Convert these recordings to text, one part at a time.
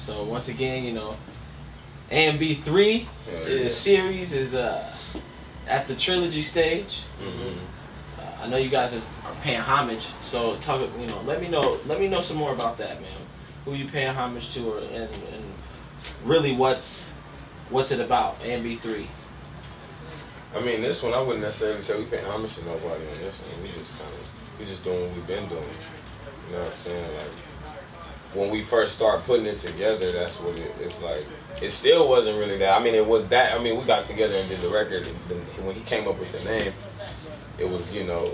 So once again, you know, AMB3 the series is at the trilogy stage. I know you guys are paying homage, so talk. You know, let me know some more about that, man. Who you paying homage to, and really what's it about? AMB3. I mean, this one I wouldn't necessarily say we paying homage to nobody on this one. We just doing what we've been doing. You know what I'm saying? Like when we first started putting it together, that's what it's like. It still wasn't really that. I mean, it was that. I mean, we got together and did the record. And when he came up with the name, it was, you know,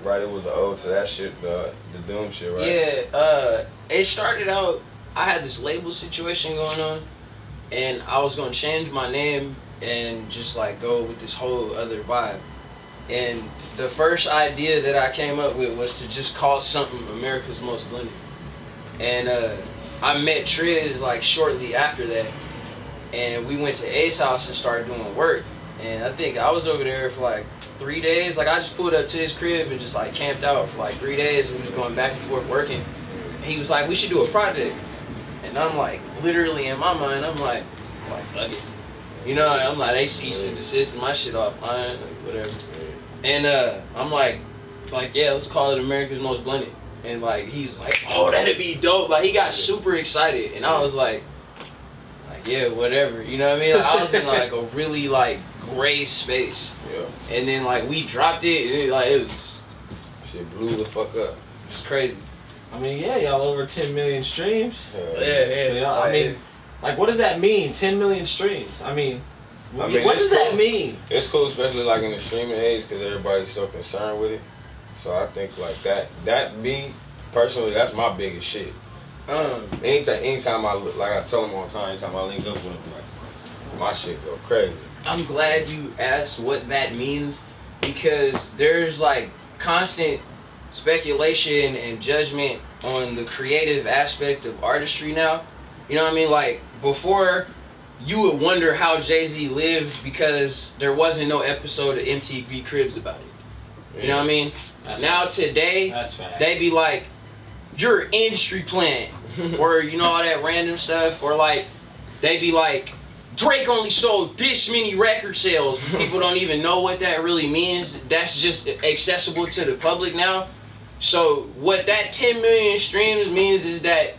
right. It was an ode to that shit, the Doom shit, right? Yeah. It started out. I had this label situation going on, and I was gonna change my name and just like go with this whole other vibe. And the first idea that I came up with was to just call something America's Most Blended. And I met Trizz like shortly after that, and we went to A's house and started doing work. And I think I was over there for like 3 days. Like I just pulled up to his crib and just like camped out for like 3 days, and we was going back and forth working. And he was like, we should do a project. And I'm like, literally in my mind, I'm like fuck it. You know, I'm like, they cease and desist and my shit offline, like, whatever. And I'm like, yeah, let's call it America's Most Blended. And like, he's like, oh, that'd be dope. Like, he got super excited. And I was like, yeah, whatever. You know what I mean? Like, I was in like a really like gray space. Yeah. And then like we dropped it, and it was shit blew the fuck up. It was crazy. I mean, yeah, y'all over 10 million streams. Yeah. So y'all, I mean, like, what does that mean? 10 million streams. I mean what does that mean? It's cool, especially like in the streaming age, because everybody's so concerned with it. So I think like that me personally, that's my biggest shit. Anytime I tell them all the time, anytime I link up with them, like, my shit go crazy. I'm glad you asked what that means, because there's like constant speculation and judgment on the creative aspect of artistry now. You know what I mean? Like before, you would wonder how Jay-Z lived because there wasn't no episode of MTV Cribs about it. You know what I mean? Now today, they be like, you're an industry plant, or you know, all that random stuff, or like they be like, Drake only sold this many record sales. People don't even know what that really means. That's just accessible to the public now. So what that 10 million streams means is that,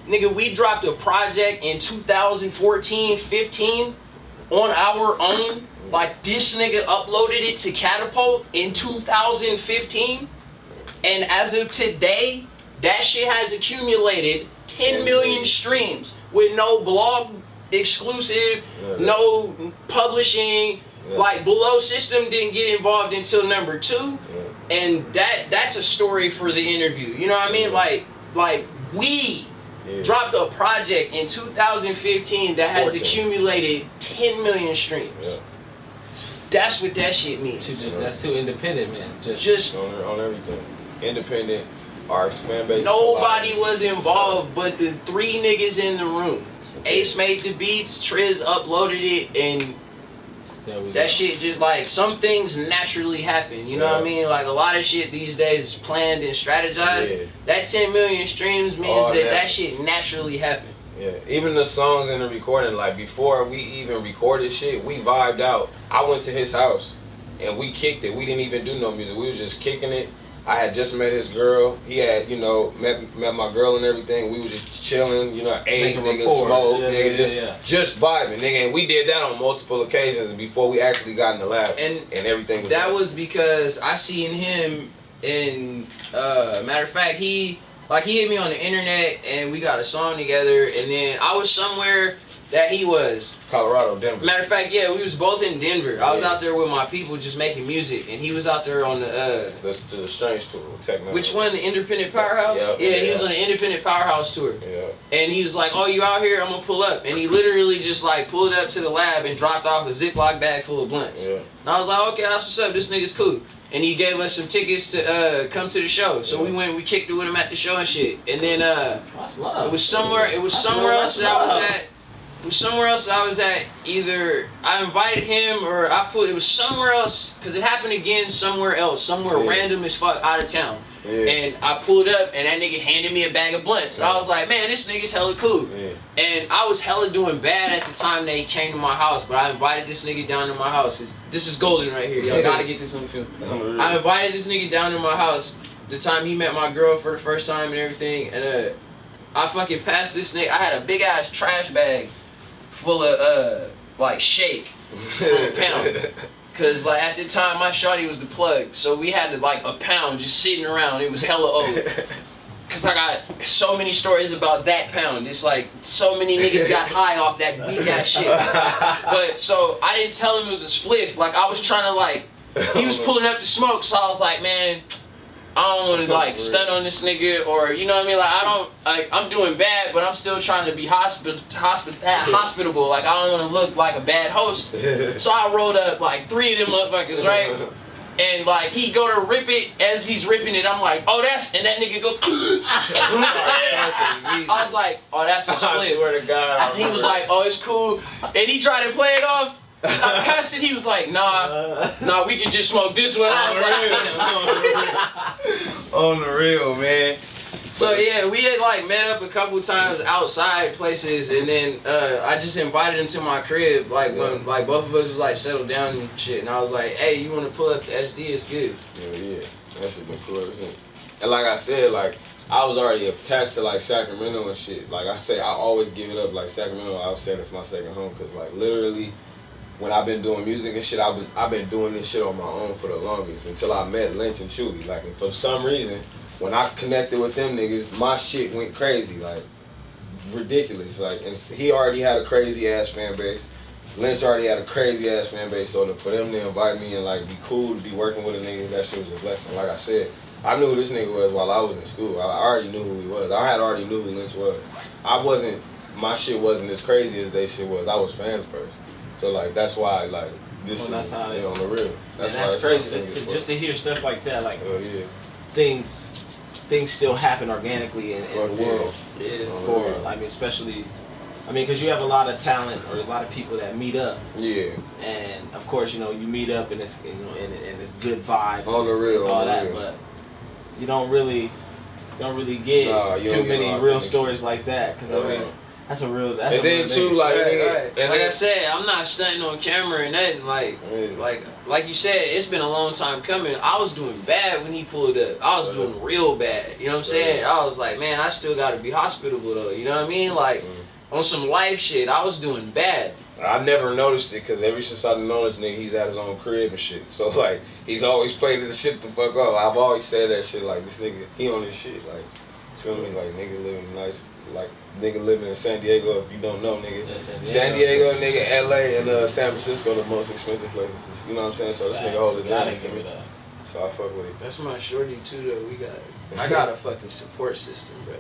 nigga, we dropped a project in 2014, 15 on our own. Like, this nigga uploaded it to Catapult in 2015. And as of today, that shit has accumulated 10 million streams with no blog exclusive, no publishing. Like, Below System didn't get involved until number 2. And that's a story for the interview. You know what I mean? Like we dropped a project in 2015 that has accumulated 10 million streams. That's what that shit means. That's too independent, man. Just on everything. Independent, our fan base. Nobody was involved but the 3 niggas in the room. Ace made the beats, Trizz uploaded it, and that shit just like, some things naturally happen. You know what I mean? Like, a lot of shit these days is planned and strategized. That 10 million streams means that shit naturally happened. Yeah, even the songs in the recording, like before we even recorded shit, we vibed out. I went to his house and we kicked it. We didn't even do no music. We was just kicking it. I had just met his girl. He had, you know, met my girl and everything. We was just chilling, you know, ate, nigga, smoke, just vibing, nigga. And we did that on multiple occasions before we actually got in the lab. And everything was that was because I seen him in, matter of fact, he hit me on the internet and we got a song together, and then I was somewhere that he was. Colorado, Denver. Matter of fact, yeah, we was both in Denver. I was out there with my people just making music, and he was out there on the Strange tour, Techno. Which one? The Independent Powerhouse? He was on the Independent Powerhouse tour. Yeah. And he was like, oh, you out here? I'm gonna pull up. And he literally just like pulled up to the lab and dropped off a Ziploc bag full of blunts. Yeah. And I was like, okay, that's what's up. This nigga's cool. And he gave us some tickets to come to the show. So we kicked it with him at the show and shit. And then it was somewhere else that I was at. It was somewhere else I was at. Either I invited him or it was somewhere else, because it happened again somewhere else, somewhere random as fuck out of town. And I pulled up, and that nigga handed me a bag of blunts. I was like, man, this nigga's hella cool. And I was hella doing bad at the time that he came to my house, but I invited this nigga down to my house. This is golden right here. Y'all gotta get this on film. I invited this nigga down to my house the time he met my girl for the first time and everything, and I fucking passed this nigga. I had a big ass trash bag full of like shake from a pound. Cause like at the time my shawty was the plug, so we had like a pound just sitting around. It was hella old. Cause I got so many stories about that pound. It's like so many niggas got high off that weak ass shit. But so I didn't tell him it was a spliff. Like I was trying to like, he was pulling up to smoke, so I was like, man, I don't want to like stun on this nigga, or you know what I mean. Like I'm doing bad, but I'm still trying to be hospitable. Like I don't want to look like a bad host. So I rolled up like 3 of them motherfuckers, right? And like he go to rip it, as he's ripping it, I'm like, oh that's, and that nigga go. I was like, oh that's a split. I swear to God. He was like, oh it's cool, and he tried to play it off. I passed it, he was like, nah, we can just smoke this one. I was like, on the real, man. So yeah, we had like met up a couple times outside places, and then I just invited him to my crib, like when like both of us was like settled down and shit, and I was like, hey, you want to pull up the SD? It's good. Yeah, that shit been cool ever since. And like I said, like I was already attached to like Sacramento and shit. Like I say, I always give it up. Like Sacramento, I was saying it's my second home, cause like literally, when I've been doing music and shit, I've been doing this shit on my own for the longest until I met Lynch and Chuwee. Like, and for some reason, when I connected with them niggas, my shit went crazy, like ridiculous. Like, and he already had a crazy ass fan base. Lynch already had a crazy ass fan base. So for them to invite me and like be cool to be working with a nigga, that shit was a blessing. Like I said, I knew who this nigga was while I was in school. I already knew who he was. I had already knew who Lynch was. My shit wasn't as crazy as they shit was. I was fans first. So like that's why like this is on the real. That's crazy just to hear stuff like that. Like things still happen organically in the world. For I mean, especially, I mean, because you have a lot of talent or a lot of people that meet up. Yeah. And of course, you know, you meet up and it's and it's good vibes. On the real. It's all that, but you don't really get too many real stories like that. Because I mean. That's a real. That's and then too, like, and like I said, I'm not stunting on camera and nothing. Like you said, it's been a long time coming. I was doing bad when he pulled up. I was doing real bad. You know what I'm saying? I was like, man, I still got to be hospitable though. You know what I mean? Like on some life shit, I was doing bad. I never noticed it because ever since I've known this nigga, he's at his own crib and shit. So like, he's always played the shit the fuck up. I've always said that shit. Like this nigga, he on his shit. Like, you feel me? Like nigga living nice. Like nigga living in San Diego, if you don't know, nigga. San Diego, nigga, LA, and San Francisco, the most expensive places. You know what I'm saying? So this nigga hold it down for me. So I fuck with it. That's my shorty too, though. I got a fucking support system, bro.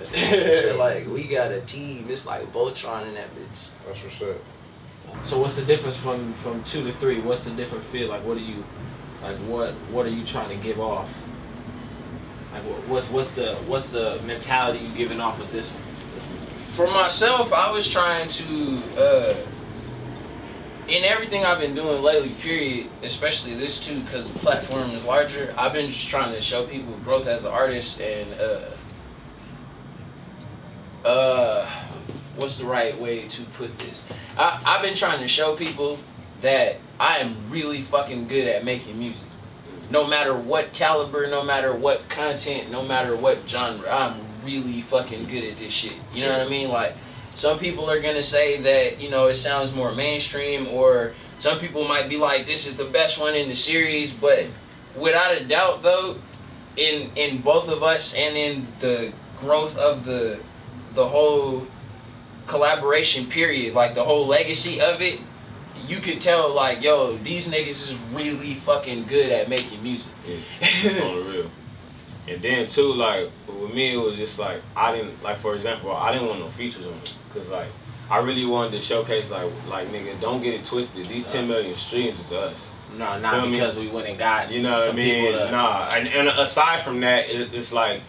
Like we got a team. It's like Voltron in that bitch. That's what's up. So what's the difference from 2 to 3? What's the different feel? Like what are you trying to give off? Like what's the mentality you giving off with this one? For myself, I was trying to, in everything I've been doing lately, period, especially this too, because the platform is larger, I've been just trying to show people growth as an artist and, what's the right way to put this? I've been trying to show people that I am really fucking good at making music. No matter what caliber, no matter what content, no matter what genre, I'm really fucking good at this shit. You know what I mean? Like, some people are gonna say that, you know, it sounds more mainstream, or some people might be like, this is the best one in the series, but without a doubt though, in both of us and in the growth of the whole collaboration period, like the whole legacy of it, you could tell like, yo, these niggas is really fucking good at making music. Yeah. On the real. And then too, like with me, it was just like I didn't like, for example, I didn't want no features on it, cause like I really wanted to showcase like nigga, don't get it twisted. These 10 million streams is us. No, not because we went and got, you know what I mean. Nah, and aside from that, it's like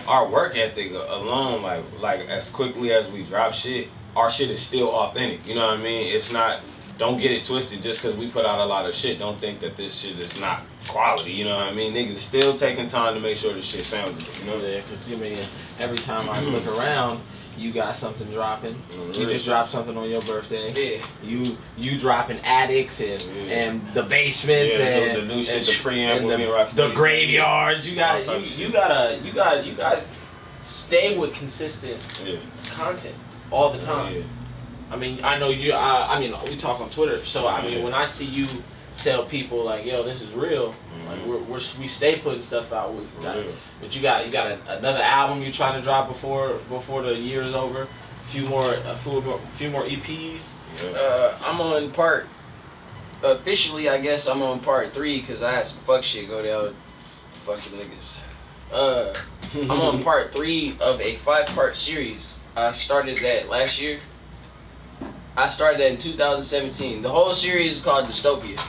our work ethic alone, like as quickly as we drop shit, our shit is still authentic. You know what I mean? It's not don't get it twisted. Just because we put out a lot of shit, don't think that this shit is not quality. You know what I mean? Niggas still taking time to make sure this shit sounds good. You know? Yeah, because every time I look around, you got something dropping. You just dropped something on your birthday. Yeah. You dropping Addicts and the basements and the new shit, the preamble, and the graveyards. You guys stay with consistent content all the time. Yeah. I mean, I know you. I mean, we talk on Twitter, so I mean, when I see you tell people like, "Yo, this is real," like we stay putting stuff out. But you got another album you trying to drop before the year is over. A few more EPs. Yeah. I'm on part. Officially, I guess I'm on part 3 because I had some fuck shit go down. Fucking niggas. I'm on part 3 of a 5-part series. I started that last year. I started that in 2017. The whole series is called Dystopia.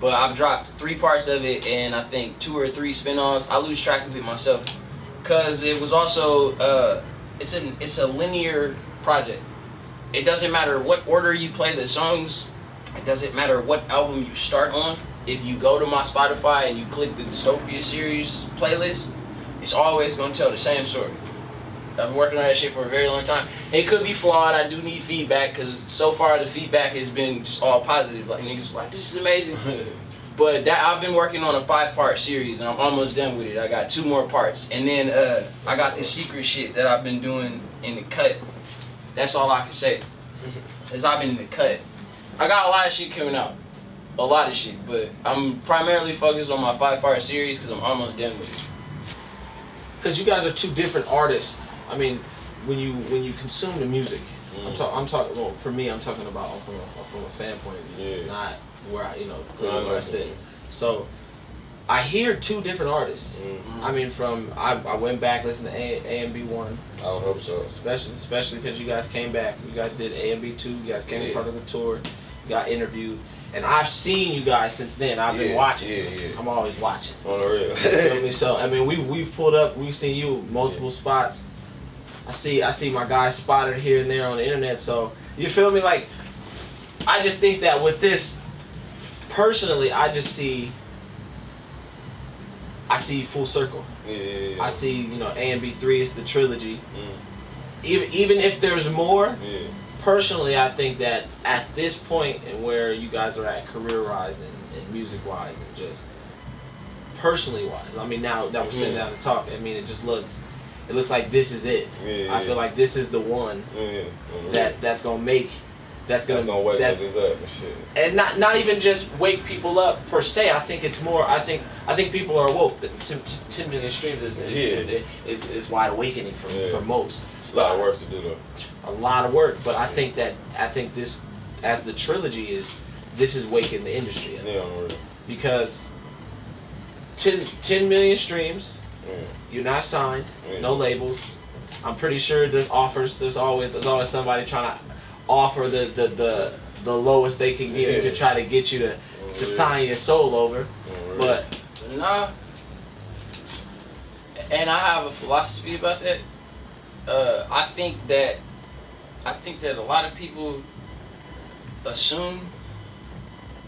But I've dropped 3 parts of it and I think 2 or 3 spin-offs. I lose track of it myself. Cause it was also it's a linear project. It doesn't matter what order you play the songs. It doesn't matter what album you start on. If you go to my Spotify and you click the Dystopia series playlist, it's always gonna tell the same story. I've been working on that shit for a very long time. It could be flawed. I do need feedback because so far the feedback has been just all positive. Like niggas like, this is amazing. But I've been working on a 5-part series and I'm almost done with it. I got 2 more parts, and then I got this secret shit that I've been doing in the cut. That's all I can say. Cause I've been in the cut. I got a lot of shit coming out, a lot of shit, but I'm primarily focused on my 5-part series because I'm almost done with it. Because you guys are 2 different artists. I mean, when you consume the music, I'm talking. Well, for me, I'm talking about from a fan point of view, not where where I sit. So, I hear 2 different artists. I mean, I went back listened to A and B 1. I hope so. Especially because you guys came back. You guys did A and B 2. You guys came part of the tour. You got interviewed. And I've seen you guys since then. I've been watching. Yeah. I'm always watching. On the real. You feel me? So I mean, we pulled up. We've seen you multiple spots. I see my guys spotted here and there on the internet. So you feel me? Like, I just think that with this, personally, I see full circle. Yeah. I see A and B 3 is the trilogy. Even if there's more. Yeah. Personally, I think that at this point and where you guys are at career-wise and music-wise and just personally-wise, I mean, now that we're sitting down to talk, I mean, it looks like this is it. I feel like this is the one that's gonna wake niggas up and shit. And not even just wake people up per se. I think it's more. I think people are woke. 10 million streams is wide awakening for most. A lot of work to do though. A lot of work, but I think this, as the trilogy this is waking the industry up. Yeah, because 10 million streams, you're not signed, no labels. I'm pretty sure there's offers. There's always somebody trying to offer the lowest they can get to try to get you to sign your soul over. But nah. And I have a philosophy about that. I think that a lot of people assume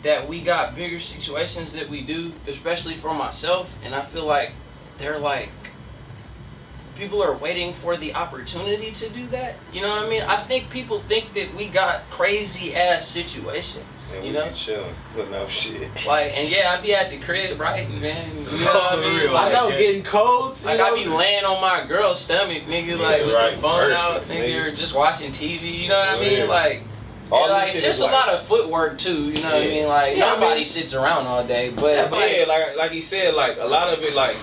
that we got bigger situations that we do, especially for myself, and I feel like they're like, people are waiting for the opportunity to do that. You know what I mean? I think people think that we got crazy ass situations. And you we know, be chilling, putting out shit. Like, and I be at the crib, right, man. You know what I mean? I know, getting codes. Like, I be laying on my girl's stomach, nigga, like with the phone out, nigga, or just watching TV. You know what I mean? Like. All like, this there's a lot of footwork too, you know what I mean? Like, nobody sits around all day, but like he said, like a lot of it, like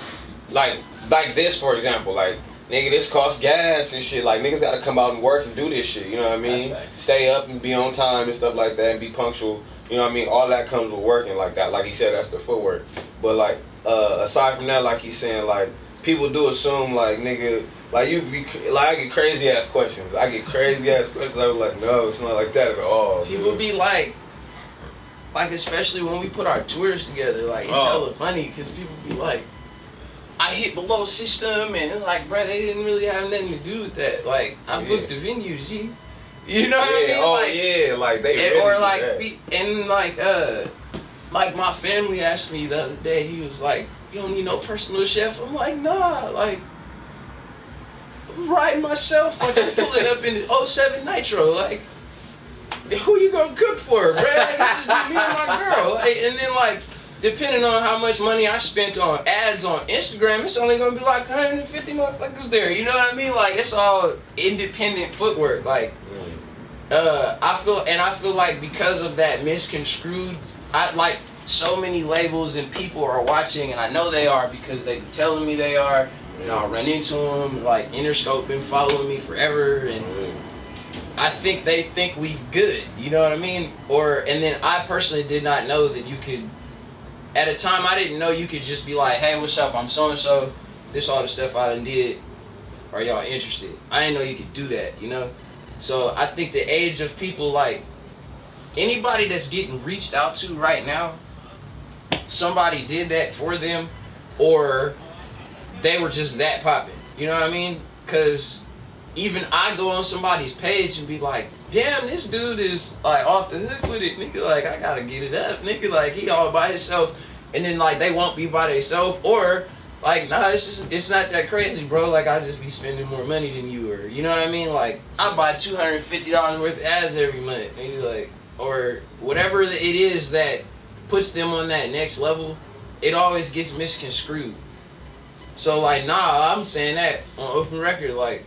this, for example, like nigga, this costs gas and shit. Like niggas gotta come out and work and do this shit. You know what I mean? Stay up and be on time and stuff like that, and be punctual. You know what I mean? All that comes with working like that. Like he said, that's the footwork. But like aside from that, like he's saying, like people do assume, like nigga. Like I get crazy ass questions. I was like, no, it's not like that at all. People be like especially when we put our tours together, like it's hella funny because people be like, I hit below system and it's like, bro, they didn't really have nothing to do with that. Like I booked the venue, G. You know what I mean? Oh Like, yeah, like they and, really or do like that. and like my family asked me the other day. He was like, "You don't need no personal chef." I'm like, "Nah, like I'm riding myself. Like I'm pulling up in the '07 Nitro. Like who you gonna cook for, bro? Like, it's just be me and my girl. Like, and then like depending on how much money I spent on ads on Instagram, it's only gonna be like 150 motherfuckers there. You know what I mean? Like it's all independent footwork. Like I feel like because of that misconstrued, I like so many labels and people are watching, and I know they are because they be telling me they are. And I'll run into them. Like Interscope been following me forever, and I think they think we good. You know what I mean? And then I personally did not know that you could. At a time, I didn't know you could just be like, "Hey, what's up? I'm so and so. This all the stuff I done did. Are y'all interested?" I didn't know you could do that. You know. So I think the age of people, like anybody that's getting reached out to right now, somebody did that for them, or they were just that popping. You know what I mean? Because even I go on somebody's page and be like, "Damn, this dude is like off the hook with it, nigga. Like I gotta get it up, nigga. Like he all by himself." And then like they won't be by themselves, or like, nah, it's not that crazy, bro. Like I just be spending more money than you, or you know what I mean? Like I buy $250 worth of ads every month, and like, or whatever it is that puts them on that next level. It always gets misconstrued. So like, nah, I'm saying that on open record. Like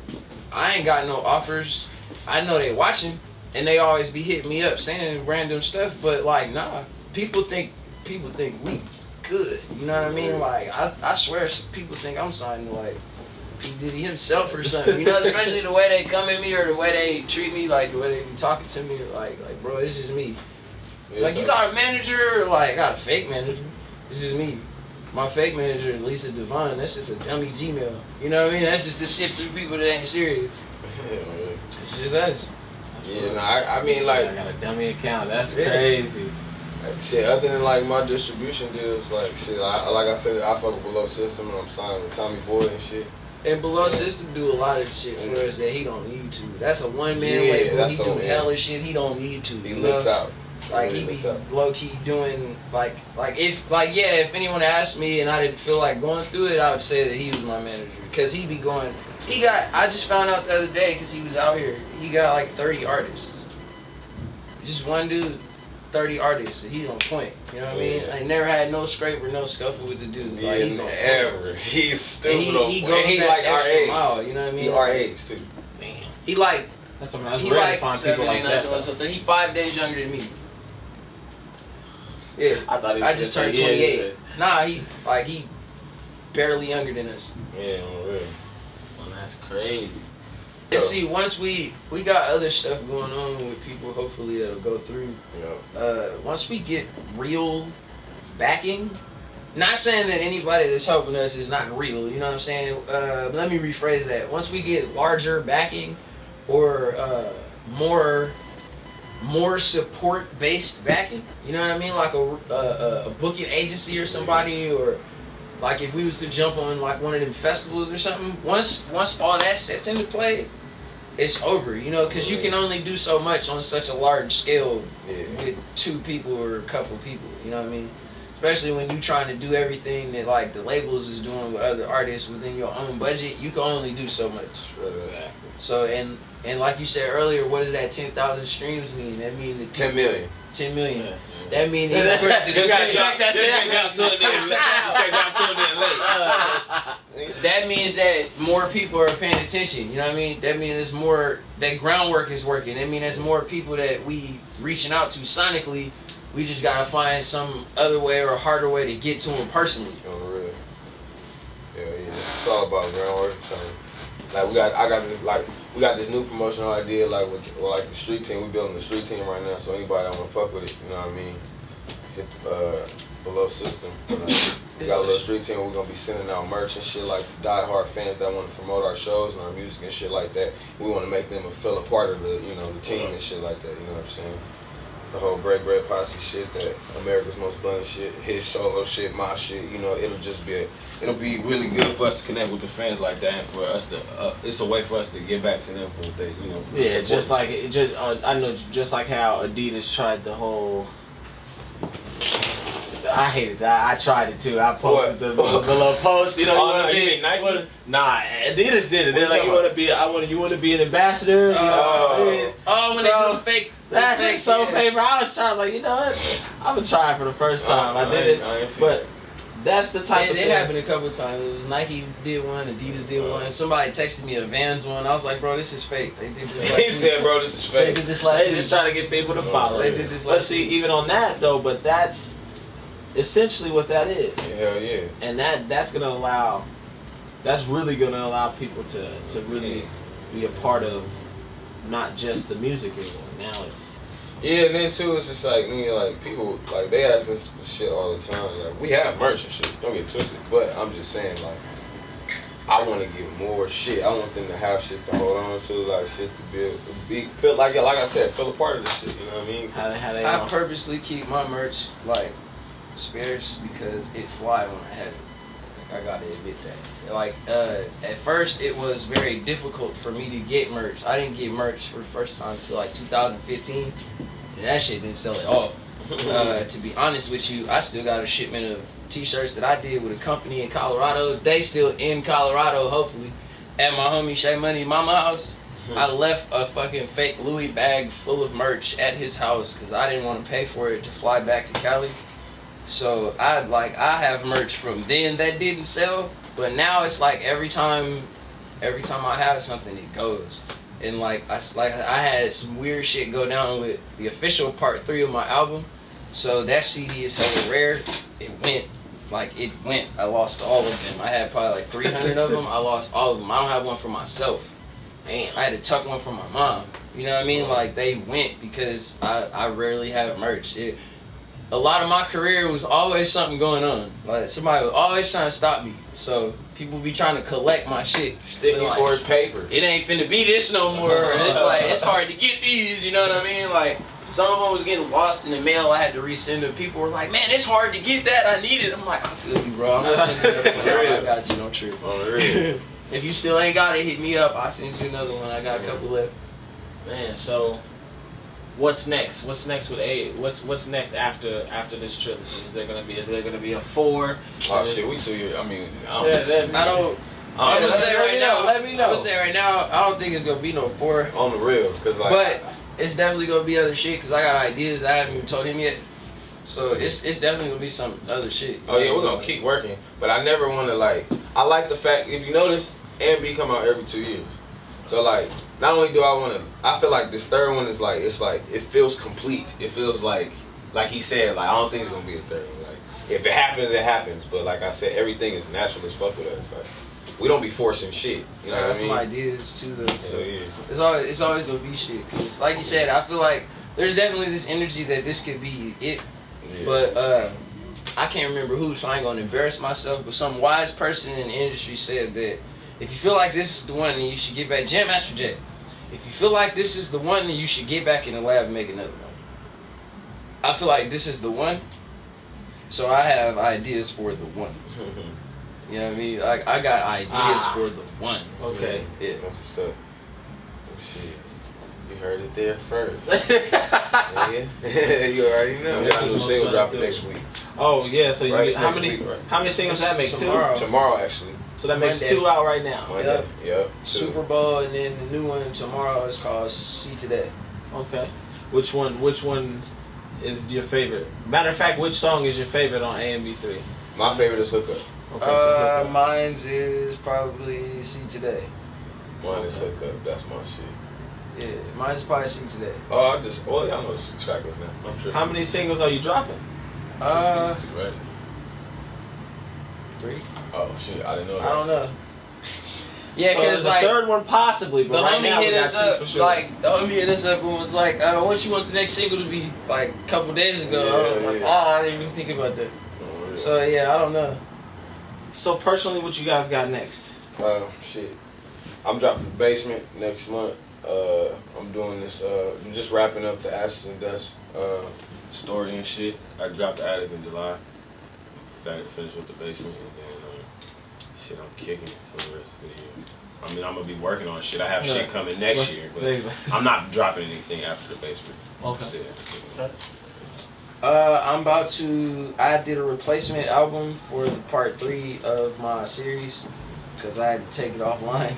I ain't got no offers. I know they watching, and they always be hitting me up saying random stuff. But like, nah, people think we good. You know what I mean? Like I swear people think I'm signed to like P. Diddy himself or something. You know, especially the way they come at me or the way they treat me, like the way they be talking to me. Like bro, it's just me. Yeah, like you got a manager, or like I got a fake manager. It's just me. My fake manager is Lisa Devon. That's just a dummy Gmail. You know what I mean? That's just to sift through people that ain't serious. It's just us. Yeah, no, I mean like I got a dummy account. That's crazy. Shit, other than like my distribution deals, like shit, like I said, I fuck with Below System and I'm signed with Tommy Boy and shit. And Below System do a lot of shit for us that he don't need to. That's a one man label. He do hella shit he don't need to. He looks out. Like he be low key doing if anyone asked me and I didn't feel like going through it, I would say that he was my manager because he be going. I just found out the other day because he was out here. He got like 30 artists. Just one dude. 30 artists, and he's on point. You know what I mean? I never had no scrape or no scuffle with the dude. Like he's on point. He's stupid on point. He goes that like extra our age. mile. You know what I mean? He our age too. Man. He like that's rare to find people like that. He 5 days younger than me. Yeah, I thought he was I just turned 28. Nah, he barely younger than us. Yeah, on real. Well, that's crazy. And see, once we got other stuff going on with people, hopefully that'll go through. Yeah. Once we get real backing, not saying that anybody that's helping us is not real, you know what I'm saying? Let me rephrase that. Once we get larger backing or more support-based backing, you know what I mean? Like a booking agency or somebody, or like if we was to jump on like one of them festivals or something, once all that sets into play, it's over, you know, because you can only do so much on such a large scale with 2 people or a couple people, you know what I mean? Especially when you trying to do everything that like the labels is doing with other artists within your own budget, you can only do so much. So and like you said earlier, what does that 10,000 streams mean? That means that 10 million. 10 million. Yeah. That means you gotta check that shit out. That means that more people are paying attention. You know what I mean? That means there's more. That groundwork is working. That means there's more people that we reaching out to sonically. We just gotta find some other way or a harder way to get to them personally. Oh, really? Yeah. It's all about groundwork. Like we got this new promotional idea, like with the street team. We building the street team right now, so anybody that wanna fuck with it, you know what I mean? Hit Below System. We got a little street team where we're gonna be sending out merch and shit like to diehard fans that want to promote our shows and our music and shit like that. We want to make them feel a part of the, you know, the team and shit like that. You know what I'm saying? the whole Break Bread Posse shit, that America's Most Blunted shit, his solo shit, my shit, you know, it'll be really good for us to connect with the fans like that, and for us to, it's a way for us to get back to them for what they, you know. Yeah, just like I know, just like how Adidas tried the whole. I hated that. I tried it too. I posted the little post. You know, you mean Nike? Nah, Adidas did it. They're like, you want to be an ambassador. When they do the fake. That's just so favorite. I was trying, like, you know what? I'm gonna try it for the first time. I did it, but that's the type of thing. It happened a couple of times. It was Nike did one, Adidas did one. Somebody texted me a Vans one. I was like, bro, this is fake. They did this. He said, bro, this is fake. They did this last. They just trying to get people to follow. They did this last. Let's see, even on that though, but that's essentially what that is. Hell yeah. And that's really gonna allow people to really be a part of not just the music anymore. Now it's and then too, it's just like, you know, like people, like they ask us for shit all the time. Like, we have merch and shit, don't get twisted, but I'm just saying, like, I want to get more shit. I want them to have shit to hold on to, like shit to feel like I said, feel a part of this shit. You know what I mean? How they I purposely keep my merch like sparse because it fly when I have it. I gotta admit that. Like, at first it was very difficult for me to get merch. I didn't get merch for the first time until like 2015. And that shit didn't sell at all. To be honest with you, I still got a shipment of t-shirts that I did with a company in Colorado. They still in Colorado, hopefully, at my homie Shay Money mama house. I left a fucking fake Louis bag full of merch at his house because I didn't want to pay for it to fly back to Cali. So I have merch from then that didn't sell, but now it's like every time I have something, it goes. And I had some weird shit go down with the official part 3 of my album. So that CD is hella rare. It went. I lost all of them. I had probably like 300 of them. I lost all of them. I don't have one for myself. Man, I had to tuck one from my mom. You know what I mean? Like, they went because I rarely have merch. A lot of my career was always something going on. Like, somebody was always trying to stop me. So people be trying to collect my shit. Sticky for his paper. It ain't finna be this no more. And it's like, it's hard to get these, you know what I mean? Like, some of them was getting lost in the mail. I had to resend them. People were like, man, it's hard to get that. I need it. I'm like, I feel you, bro. I'm gonna send you another one. I got you, don't trip. On the real. If you still ain't got it, hit me up. I'll send you another one. I got a couple left. Man, so what's next? What's next with what's next after this trilogy? Is there gonna be a 4? Oh shit, we 2 years. I mean, I'm gonna say right now. Let me know. I'm gonna say right now. I don't think it's gonna be no 4 on the real, cause like. But it's definitely gonna be other shit. Cause I got ideas I haven't even told him yet. So it's definitely gonna be some other shit. Oh yeah, we're gonna keep working. But I never wanna I like the fact, if you notice, A&B come out every 2 years. So like, not only do I feel like this third one is like, it feels complete. It feels like he said, like, I don't think it's gonna be a third one. Like, if it happens, it happens. But like I said, everything is natural as fuck with us. Like, we don't be forcing shit. You know what I mean? Some ideas too though. So yeah. It's always gonna be shit. Cause like you said, I feel like there's definitely this energy that this could be it. Yeah. But I can't remember who, so I ain't gonna embarrass myself. But some wise person in the industry said that if you feel like this is the one, then you should get back. Jam Master J. If you feel like this is the one, then you should get back in the lab and make another one. I feel like this is the one, so I have ideas for the one. You know what I mean? Like, I got ideas for the one. Okay. Yeah. That's what's up. Oh shit. You heard it there first. Yeah. You already know. We got a new single dropping next week. Oh yeah. So right, how many singles that make? Tomorrow. 2? Tomorrow actually. So that makes 2 out right now. Yep. Super Bowl, and then the new one tomorrow is called See Today. Okay. Which one is your favorite? Matter of fact, which song is your favorite on A&B 3? My favorite is Hook Up. Okay, mine's is probably See Today. Mine is Hook Up. That's my shit. Yeah, mine's probably See Today. Oh, y'all know this track is now. I'm sure. How many singles are you dropping? Just these 2, right? 3. Oh shit, I didn't know that. I don't know. Yeah, so because the third one possibly, but the right homie now hit we got us 2 up. for sure. Like, the homie hit us up and was like, "What you want the next single to be?" Like a couple days ago. Yeah, I was like, I didn't even think about that. Oh, yeah. So yeah, I don't know. So personally, what you guys got next? Shit. I'm dropping The Basement next month. I'm doing this. I'm just wrapping up the Ashes and Dust story and shit. I dropped the attic in July. Finished with the basement, and then shit, I'm kicking it for the rest of the year. I mean, I'm gonna be working on shit. I have shit coming next year, but I'm not dropping anything after the basement. Okay. I'm about to. I did a replacement album for the part 3 of my series because I had to take it offline. Okay.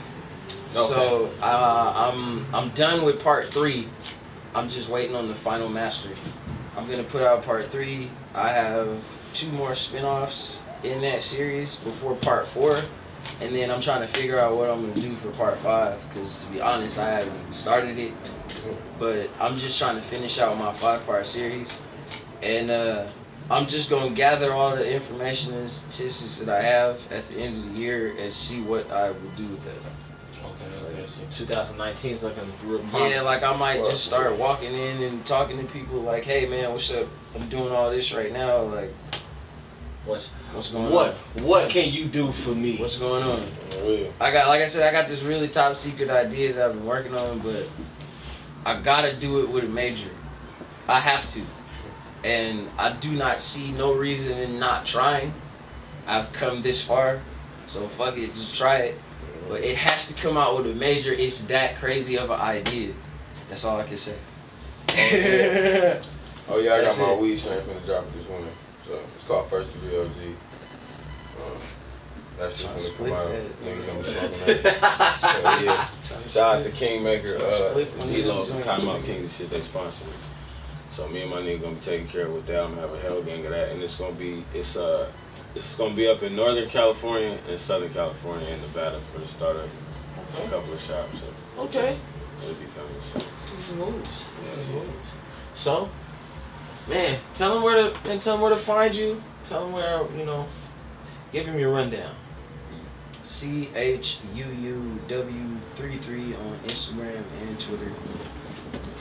So I'm done with part 3. I'm just waiting on the final master. I'm gonna put out part 3. I have 2 more spin-offs in that series before part 4, and then I'm trying to figure out what I'm gonna do for part 5. Because to be honest, I haven't even started it, but I'm just trying to finish out my 5-part series. And I'm just going to gather all the information and statistics that I have at the end of the year and see what I will do with that. Okay. So 2019 is looking real promising. Yeah, like I might just start walking in and talking to people like, hey man, what's up? I'm doing all this right now. Like, what's going on? What can you do for me? What's going on? I got this really top secret idea that I've been working on, but I gotta do it with a major. I have to. And I do not see no reason in not trying. I've come this far, so fuck it, just try it. But it has to come out with a major. It's that crazy of an idea. That's all I can say. Oh yeah, I got my weed strain finna drop it this winter. So it's called First Degree OG. That's just when it come out. Niggas gonna be smoking that. So yeah, shout out to Kingmaker, D-Lo, Cottonmouth King, the shit they sponsor. So me and my nigga gonna be taking care of with that. I'm gonna have a hell gang of that, and it's gonna be up in Northern California and Southern California and Nevada for the start of a couple of shops. So okay. It'll be coming soon. This is moves. So, man, tell them where to find you. Tell them where, give them your rundown. CHUUW33 on Instagram and Twitter.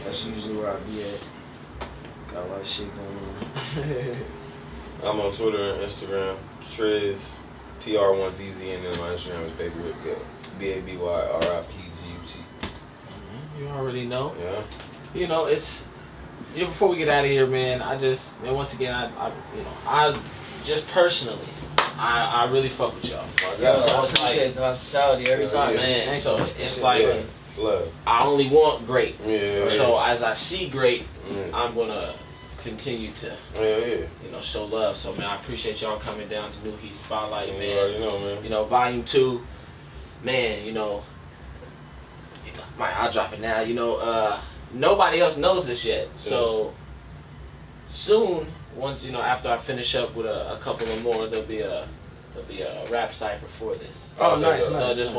That's usually where I be at. Got a lot of shit going on. I'm on Twitter and Instagram, Trizz, TR1ZZ, and then my Instagram is BabyRipGut, BabyRipGut. You already know. Yeah. It's before we get out of here, man. Once again, I just personally, I really fuck with y'all. Yeah, so I appreciate the hospitality every time, man. So it's like. Yeah. Love. I only want great. Yeah. So as I see great, I'm gonna continue to show love. So man, I appreciate y'all coming down to New Heat Spotlight, man. You already know, man. Volume 2, man. I'll drop it now. Nobody else knows this yet. So soon, once after I finish up with a couple of more, there'll be a rap cipher for this. Oh, nice. So I just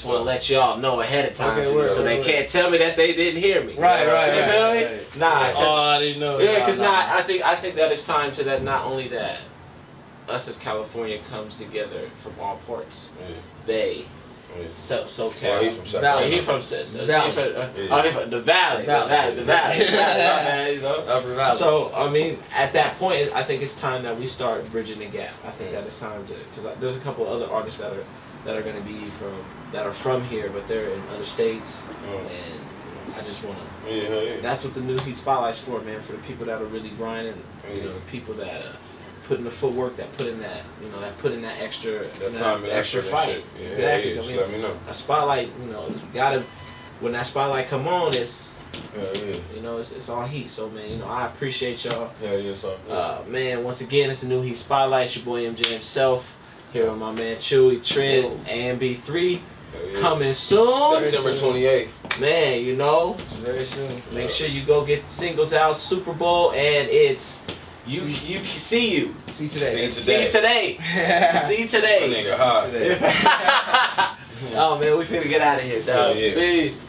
wanna let y'all know ahead of time, so they can't tell me that they didn't hear me. Right. You feel me? Nah. Oh, I didn't know. Yeah, because I think that it's time to that. Not only that, us as California comes together from all parts. Bay, SoCal. Well, he's from South. He's from the Valley. Upper Valley. So at that point, I think it's time that we start bridging the gap. I think that it's time to, because there's a couple of other artists that are going to be from here, but they're in other states, and I just want to. Yeah. That's what the New Heat Spotlight's for, man. For the people that are really grinding, the people that put in the footwork, that put in that, extra, time and extra effort fight. Yeah, Exactly. Just let me know. A spotlight, you gotta. When that spotlight come on, it's. Yeah. It's all heat. So man, I appreciate y'all. Yeah, so. Man, once again, it's the New Heat Spotlight. It's your boy MJ himself. Here with my man Chuwee, Trizz, and B3. Coming soon. September 28th. Man, It's very soon. Make sure you go get the singles out. Super Bowl, and it's see you. See today. See today. See today. Nigga hot. Oh man, we finna get out of here, dog. Yeah. Peace.